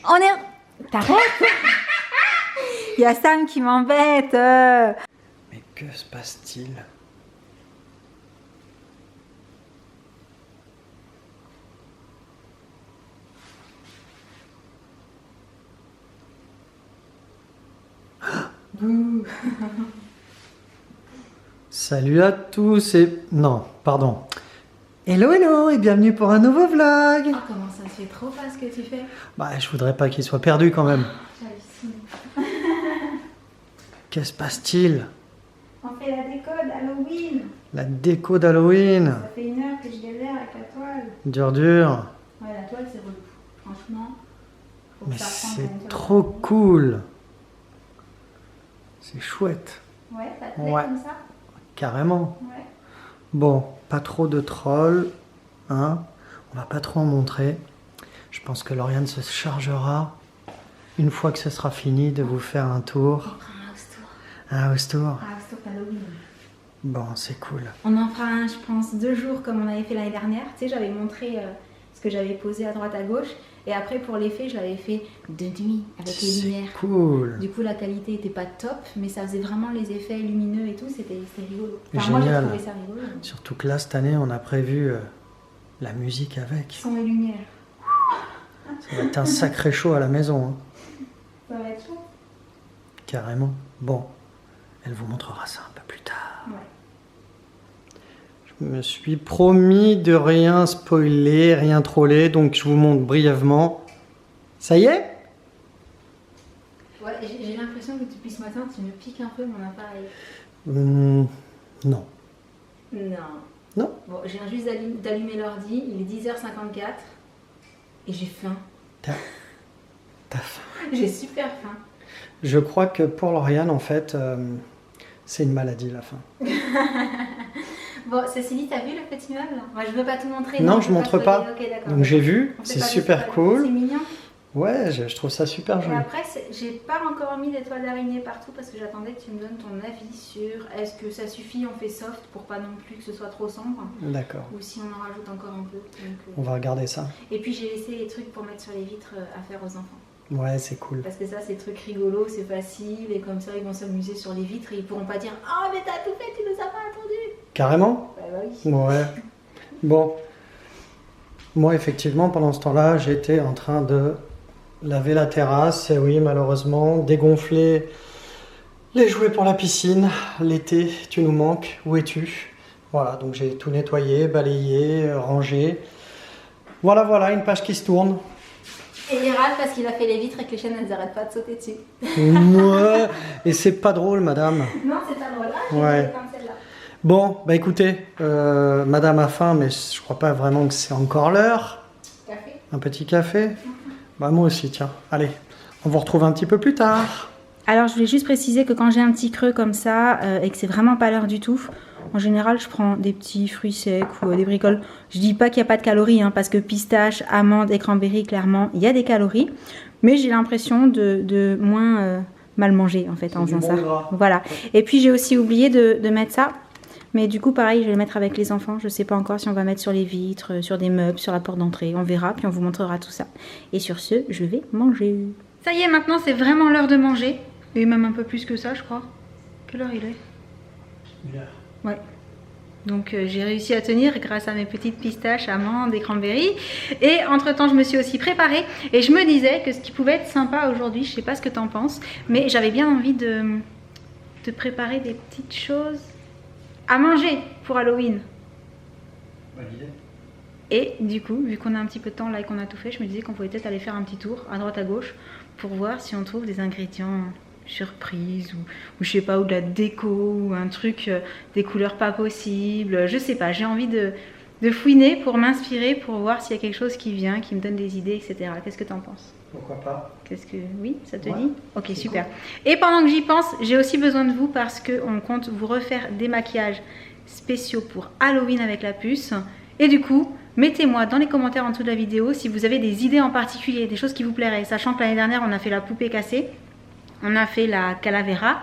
On est... T'arrêtes. Il y a Sam qui m'embête. Mais que se passe-t-il? Salut à tous et... Non, pardon. Hello, hello et bienvenue pour un nouveau vlog. Oh, comment ça se fait trop pas ce que tu fais? Bah, je voudrais pas qu'il soit perdu quand même. J'hallucine. Que se passe-t-il? On fait la déco d'Halloween. La déco d'Halloween. Ça fait 1 heure que je galère avec la toile. Dur, dur. Ouais, la toile c'est relou. Franchement. Faut que Mais ça reprenne c'est quand même trop sur la cool. C'est chouette. toile. Ouais, ça te plaît Ouais. comme ça? Carrément. Ouais. Bon, pas trop de trolls, hein. On va pas trop en montrer. Je pense que Lauriane se chargera, une fois que ce sera fini, de vous faire un tour. On fera un house tour. Un house tour. Un house tour Halloween. Bon, c'est cool. On en fera un, je pense, 2 jours comme on avait fait l'année dernière. Tu sais, j'avais montré ce que j'avais posé à droite à gauche. Et après, pour l'effet, je l'avais fait de nuit avec les lumières. C'est cool. Du coup, la qualité était pas top, mais ça faisait vraiment les effets lumineux et tout. C'était rigolo. Génial. Moi, j'ai trouvé ça rigolo. Surtout que là, cette année, on a prévu la musique avec. Son et lumière. Ça va être un sacré show à la maison, hein. Ça va être chaud. Carrément. Bon, elle vous montrera ça un peu plus tard. Ouais. Je me suis promis de rien spoiler, rien troller, donc je vous montre brièvement. Ça y est? Ouais, j'ai l'impression que depuis ce matin, tu me piques un peu mon appareil. Non. Non. Non? Bon, je viens juste d'allumer l'ordi. Il est 10h54 et j'ai faim. T'as faim. J'ai super faim. Je crois que pour Lauriane, en fait, c'est une maladie, la faim. Bon, ceci dit, t'as vu le petit meuble? Moi, je veux pas tout montrer. Non, je montre pas. Ok, d'accord. Donc j'ai vu, On fait c'est pas super des spoils. cool. C'est mignon. Ouais, je trouve ça super Et joli. après, j'ai pas encore mis des toiles d'araignée partout parce que j'attendais que tu me donnes ton avis sur est-ce que ça suffit, on fait soft pour pas non plus que ce soit trop sombre, D'accord. ou si on en rajoute encore un peu. Donc, On va regarder ça. Et puis j'ai laissé les trucs pour mettre sur les vitres à faire aux enfants. Ouais, c'est cool. Parce que ça, c'est des trucs rigolos, c'est facile, et comme ça, ils vont s'amuser sur les vitres et ils pourront pas dire « Oh, mais t'as tout fait, tu nous as pas attendu !» Carrément? Bah oui. Ouais. Bon. Moi, effectivement, pendant ce temps-là, j'étais en train de laver la terrasse. Et oui, malheureusement, dégonfler les jouets pour la piscine. L'été, tu nous manques. Où es-tu? Voilà, donc j'ai tout nettoyé, balayé, rangé. Voilà, voilà, une page qui se tourne. Et il râle parce qu'il a fait les vitres et que les chaînes, elles arrêtent pas de sauter dessus. Ouais, et c'est pas drôle, madame. Non, c'est pas drôle. Ah, Ouais. comme celle-là. Bon, bah écoutez, madame a faim, mais je crois pas vraiment que c'est encore l'heure. Café. Un petit café? Bah moi aussi, tiens. Allez, on vous retrouve un petit peu plus tard. Alors, je voulais juste préciser que quand j'ai un petit creux comme ça et que c'est vraiment pas l'heure du tout, en général, je prends des petits fruits secs ou des bricoles. Je dis pas qu'il n'y a pas de calories, hein, parce que pistache, amandes et cranberry, clairement, il y a des calories. Mais j'ai l'impression de moins mal manger, en fait, en faisant ça. Voilà. Et puis, j'ai aussi oublié de mettre ça. Mais du coup, pareil, je vais le mettre avec les enfants. Je sais pas encore si on va mettre sur les vitres, sur des meubles, sur la porte d'entrée. On verra, puis on vous montrera tout ça. Et sur ce, je vais manger. Ça y est, maintenant, c'est vraiment l'heure de manger. Et même un peu plus que ça, je crois. Quelle heure il est? 1 heure. Ouais. Donc j'ai réussi à tenir grâce à mes petites pistaches, amandes et cranberries. Et entre temps je me suis aussi préparée. Et je me disais que ce qui pouvait être sympa aujourd'hui, je sais pas ce que t'en penses, mais j'avais bien envie de préparer des petites choses à manger pour Halloween. Bonne idée. Et du coup, vu qu'on a un petit peu de temps là et qu'on a tout fait, je me disais qu'on pouvait peut-être aller faire un petit tour à droite à gauche pour voir si on trouve des ingrédients surprise ou je sais pas, ou de la déco ou un truc, des couleurs pas possibles, je sais pas, j'ai envie de fouiner pour m'inspirer, pour voir s'il y a quelque chose qui vient, qui me donne des idées, etc. Qu'est-ce que t'en penses? Pourquoi pas? Qu'est-ce que... Oui, ça te Ouais, dit? Ok, super. Cool. Et pendant que j'y pense, j'ai aussi besoin de vous parce qu'on compte vous refaire des maquillages spéciaux pour Halloween avec la puce. Et du coup, mettez-moi dans les commentaires en dessous de la vidéo si vous avez des idées en particulier, des choses qui vous plairaient. Sachant que l'année dernière, on a fait la poupée cassée. On a fait la Calavera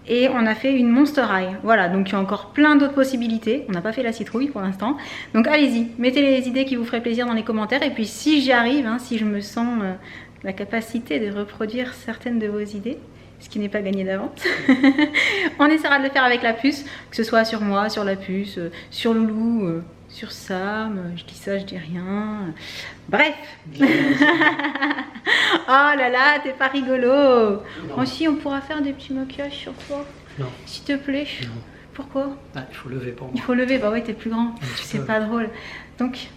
et on a fait une Monster High. Voilà, donc il y a encore plein d'autres possibilités. On n'a pas fait la citrouille pour l'instant. Donc allez-y, mettez les idées qui vous feraient plaisir dans les commentaires. Et puis si j'y arrive, hein, si je me sens la capacité de reproduire certaines de vos idées, ce qui n'est pas gagné d'avance. On essaiera de le faire avec la puce, que ce soit sur moi, sur la puce, sur Loulou, sur Sam, je dis ça, je dis rien. Bref. Oh là là, t'es pas rigolo. Aussi, on pourra faire des petits maquillages sur toi. Non. S'il te plaît. Non. Pourquoi? Ah, il faut lever pour moi. Il faut lever, bah oui, t'es plus grand. C'est pas drôle. Donc,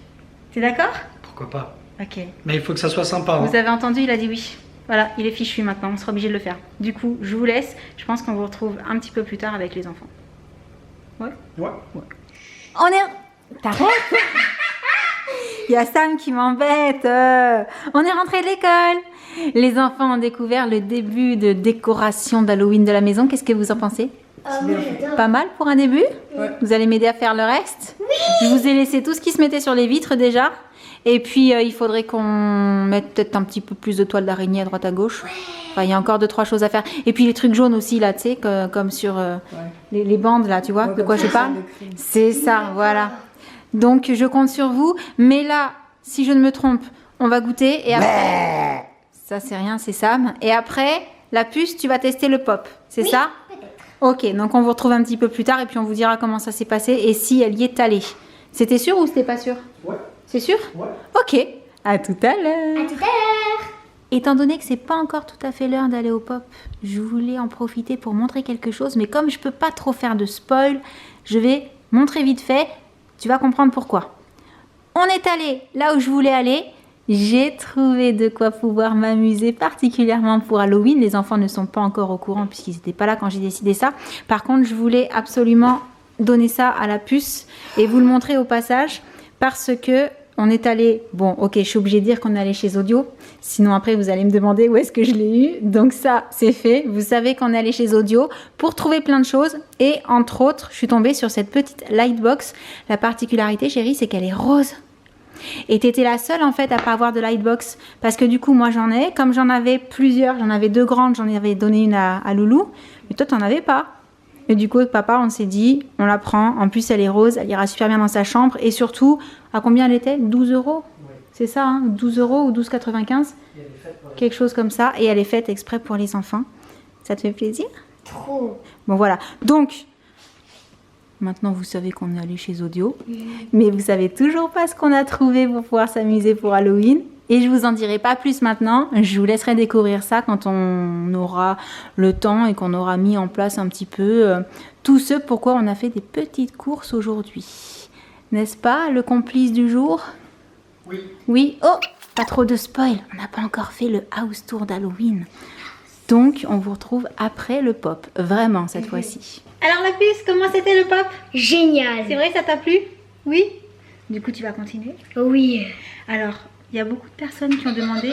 t'es d'accord? Pourquoi pas? Ok. Mais il faut que ça soit sympa. Hein. Vous avez entendu, il a dit oui. Voilà, il est fichu maintenant, on sera obligé de le faire. Du coup, je vous laisse. Je pense qu'on vous retrouve un petit peu plus tard avec les enfants. Ouais? Ouais. On est... T'arrêtes? Il y a Sam qui m'embête. On est rentré de l'école. Les enfants ont découvert le début de décoration d'Halloween de la maison. Qu'est-ce que vous en pensez? Oui, j'adore. Pas mal pour un début? Ouais. Vous allez m'aider à faire le reste? Oui. Je vous ai laissé tout ce qui se mettait sur les vitres déjà. Et puis, il faudrait qu'on mette peut-être un petit peu plus de toile d'araignée à droite à gauche. Ouais. Enfin, il y a encore 2-3 choses à faire. Et puis, les trucs jaunes aussi, là, tu sais, comme sur les bandes, là, tu vois de quoi je parle? C'est ça, voilà. Donc, je compte sur vous. Mais là, si je ne me trompe, on va goûter. Et après... Ça, c'est rien, c'est Sam. Et après, la puce, tu vas tester le pop. C'est ça? Ok, donc on vous retrouve un petit peu plus tard et puis on vous dira comment ça s'est passé et si elle y est allée. C'était sûr ou c'était pas sûr? Ouais. C'est sûr? Ouais. Ok, à tout à l'heure. À tout à l'heure. Étant donné que c'est pas encore tout à fait l'heure d'aller au pop, je voulais en profiter pour montrer quelque chose, mais comme je peux pas trop faire de spoil, je vais montrer vite fait, tu vas comprendre pourquoi. On est allé là où je voulais aller. J'ai trouvé de quoi pouvoir m'amuser particulièrement pour Halloween. Les enfants ne sont pas encore au courant puisqu'ils n'étaient pas là quand j'ai décidé ça. Par contre, je voulais absolument donner ça à la puce et vous le montrer au passage parce que on est allé... Bon, ok, je suis obligée de dire qu'on est allé chez Audio. Sinon, après, vous allez me demander où est-ce que je l'ai eu. Donc ça, c'est fait. Vous savez qu'on est allé chez Audio pour trouver plein de choses. Et entre autres, je suis tombée sur cette petite lightbox. La particularité, chérie, c'est qu'elle est rose. Et t'étais la seule en fait à pas avoir de lightbox parce que du coup moi j'en ai, comme j'en avais plusieurs, j'en avais 2 grandes, j'en avais donné une à Loulou, mais toi t'en avais pas. Et du coup avec papa on s'est dit on la prend, en plus elle est rose, elle ira super bien dans sa chambre et surtout à combien elle était? 12 €. Oui. C'est ça, hein, 12 € ou 12,95 quelque chose comme ça et elle est faite exprès pour les enfants. Ça te fait plaisir? Trop. Bon voilà, donc maintenant, vous savez qu'on est allé chez Audio, mais vous savez toujours pas ce qu'on a trouvé pour pouvoir s'amuser pour Halloween. Et je vous en dirai pas plus maintenant. Je vous laisserai découvrir ça quand on aura le temps et qu'on aura mis en place un petit peu tout ce pourquoi on a fait des petites courses aujourd'hui. N'est-ce pas, le complice du jour? Oui. Oui. Oh, pas trop de spoil. On n'a pas encore fait le house tour d'Halloween. Donc, on vous retrouve après le pop. Vraiment, cette fois-ci. Alors la puce, comment c'était le pop? Génial. C'est vrai, ça t'a plu? Oui? Du coup, tu vas continuer? Oui. Alors, il y a beaucoup de personnes qui ont demandé...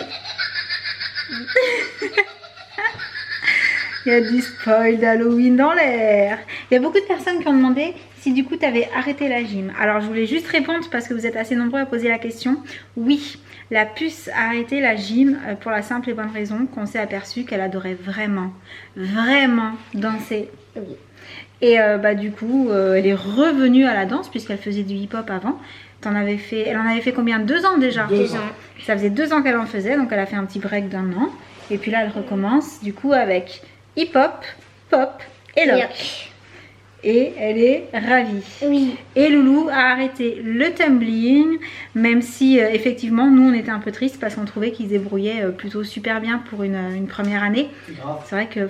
Il y a du spoil d'Halloween dans l'air. Il y a beaucoup de personnes qui ont demandé si du coup tu avais arrêté la gym. Alors, je voulais juste répondre parce que vous êtes assez nombreux à poser la question. Oui, la puce a arrêté la gym pour la simple et bonne raison qu'on s'est aperçu qu'elle adorait vraiment, vraiment danser. Oui. Et du coup, elle est revenue à la danse puisqu'elle faisait du hip-hop avant. Elle en avait fait combien? 2 ans déjà? 2 ans. Ça faisait 2 ans qu'elle en faisait, donc elle a fait un petit break d'1 an. Et puis là, elle recommence du coup avec hip-hop, pop et lock. Et elle est ravie. Oui. Et Loulou a arrêté le tumbling, même si effectivement, nous, on était un peu tristes parce qu'on trouvait qu'ils se débrouillaient plutôt super bien pour une première année. C'est vrai que...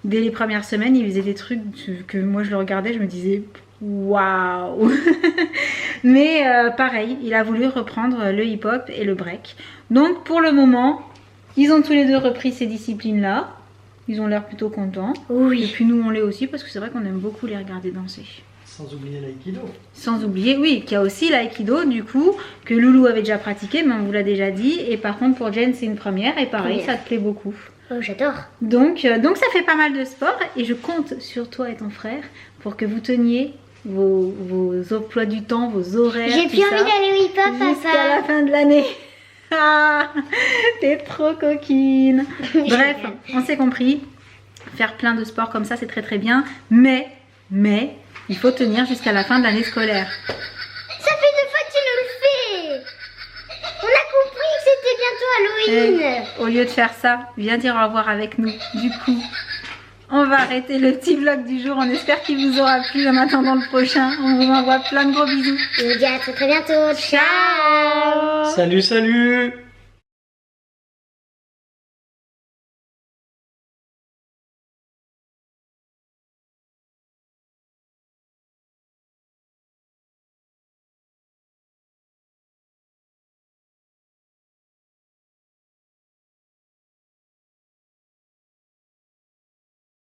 Dès les premières semaines, il faisait des trucs que moi je le regardais, je me disais waouh. Mais pareil, il a voulu reprendre le hip-hop et le break. Donc pour le moment, ils ont tous les deux repris ces disciplines-là. Ils ont l'air plutôt contents. Oui. Et puis nous on l'est aussi parce que c'est vrai qu'on aime beaucoup les regarder danser. Sans oublier l'aïkido. Sans oublier, oui, qu'il y a aussi l'aïkido du coup, que Loulou avait déjà pratiqué, mais on vous l'a déjà dit. Et par contre pour Jen c'est une première et pareil, ça te plaît beaucoup. Oh, j'adore. Donc ça fait pas mal de sport et je compte sur toi et ton frère pour que vous teniez vos emplois du temps, vos horaires. J'ai plus envie d'aller au hip-hop, jusqu'à la fin de l'année. Ah, t'es trop coquine. Bref, on s'est compris. Faire plein de sports comme ça, c'est très très bien. Mais, il faut tenir jusqu'à la fin de l'année scolaire. Ça fait 2 fois que tu nous le fais. On a compris que c'était bientôt Halloween. Au lieu de faire ça, viens dire au revoir avec nous. Du coup, on va arrêter le petit vlog du jour. On espère qu'il vous aura plu. En attendant le prochain, on vous envoie plein de gros bisous. Je vous dis à très bientôt. Ciao. Salut, salut!